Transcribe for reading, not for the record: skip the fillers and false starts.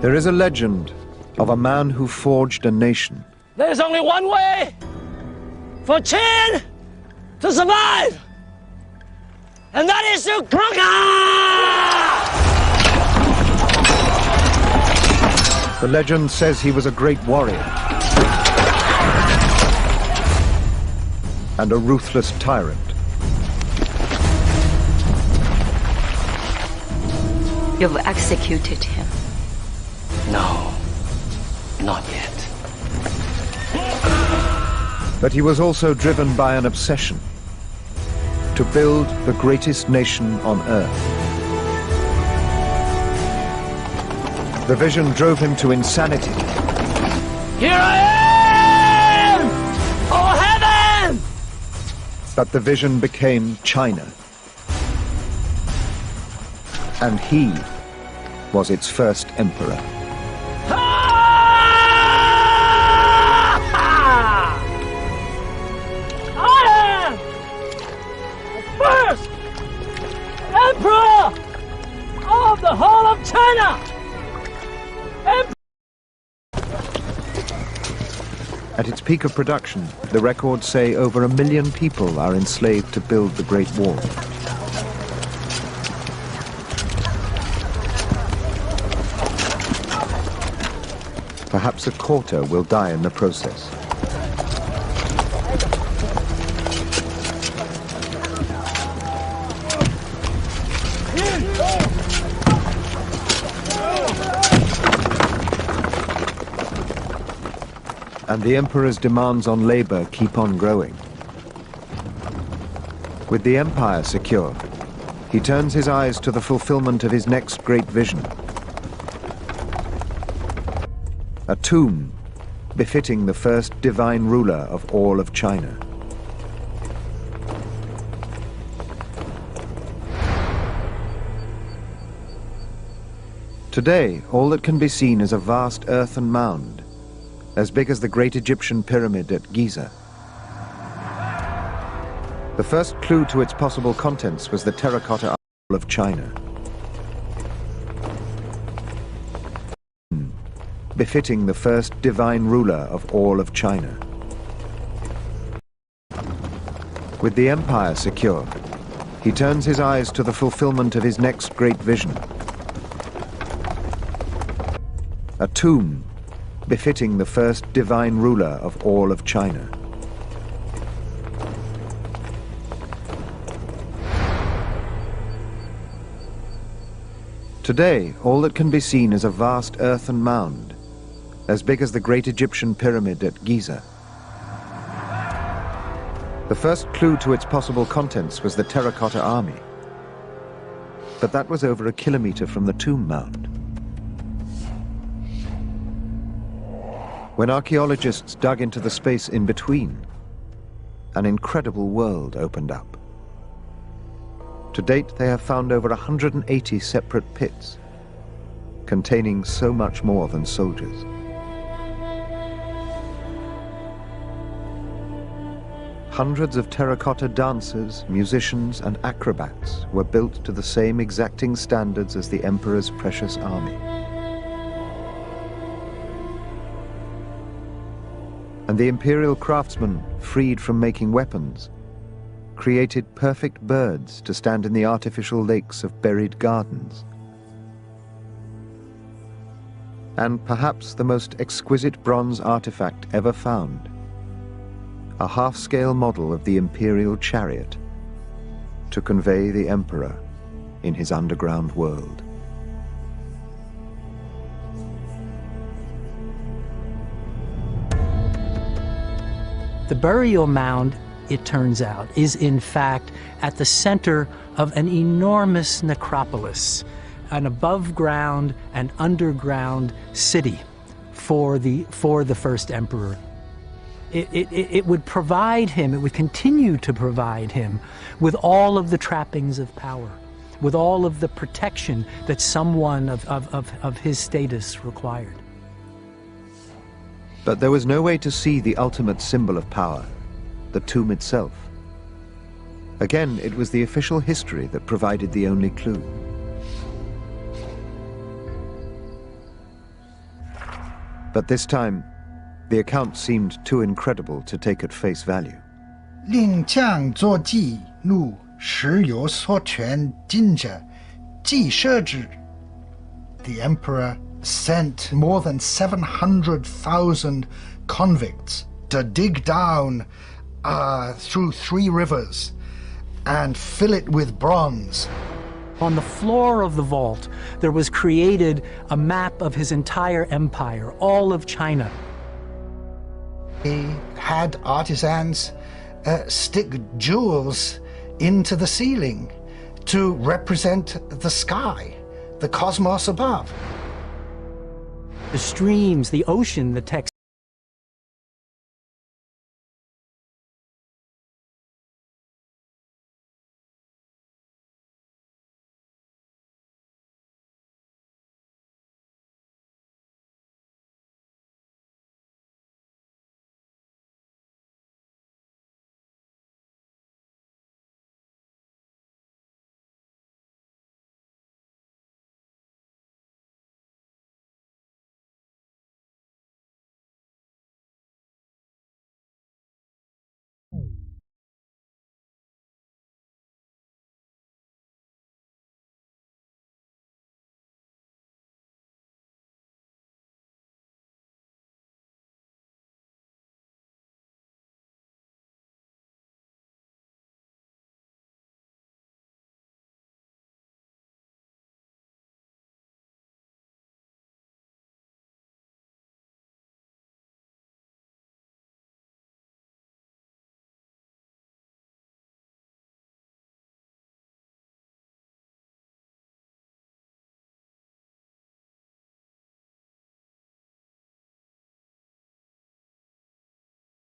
There is a legend of a man who forged a nation. There's only one way for Qin to survive, and that is to conquer! The legend says he was a great warrior and a ruthless tyrant. You've executed him. No, not yet. But he was also driven by an obsession to build the greatest nation on earth. The vision drove him to insanity. Here I am! Oh, heaven! But the vision became China. And he was its first emperor. First Emperor of the whole of China! At its peak of production, the records say over 1 million people are enslaved to build the Great Wall. Perhaps a quarter will die in the process. And the emperor's demands on labor keep on growing. With the empire secure, he turns his eyes to the fulfillment of his next great vision. A tomb befitting the first divine ruler of all of China. Today, all that can be seen is a vast earthen mound, as big as the great Egyptian pyramid at Giza. The first clue to its possible contents was the terracotta idol of China. Befitting the first divine ruler of all of China. With the empire secure, he turns his eyes to the fulfillment of his next great vision. A tomb befitting the first divine ruler of all of China. Today, all that can be seen is a vast earthen mound, as big as the great Egyptian pyramid at Giza. The first clue to its possible contents was the terracotta army. But that was over 1 kilometer from the tomb mound. When archaeologists dug into the space in between, an incredible world opened up. To date, they have found over 180 separate pits, containing so much more than soldiers. Hundreds of terracotta dancers, musicians, and acrobats were built to the same exacting standards as the emperor's precious army. And the imperial craftsmen, freed from making weapons, created perfect birds to stand in the artificial lakes of buried gardens. And perhaps the most exquisite bronze artifact ever found, a half-scale model of the imperial chariot to convey the emperor in his underground world. The burial mound, it turns out, is in fact at the center of an enormous necropolis, an above-ground and underground city for the first emperor. It would provide him, it would continue to provide him with all of the trappings of power, with all of the protection that someone of his status required. But there was no way to see the ultimate symbol of power, the tomb itself. Again, it was the official history that provided the only clue. But this time, the account seemed too incredible to take at face value. 令将作记录时有所权尽者，既设之。The emperor sent more than 700,000 convicts to dig down through 3 rivers and fill it with bronze. On the floor of the vault, there was created a map of his entire empire, all of China. He had artisans stick jewels into the ceiling to represent the sky, the cosmos above. The streams, the ocean, the text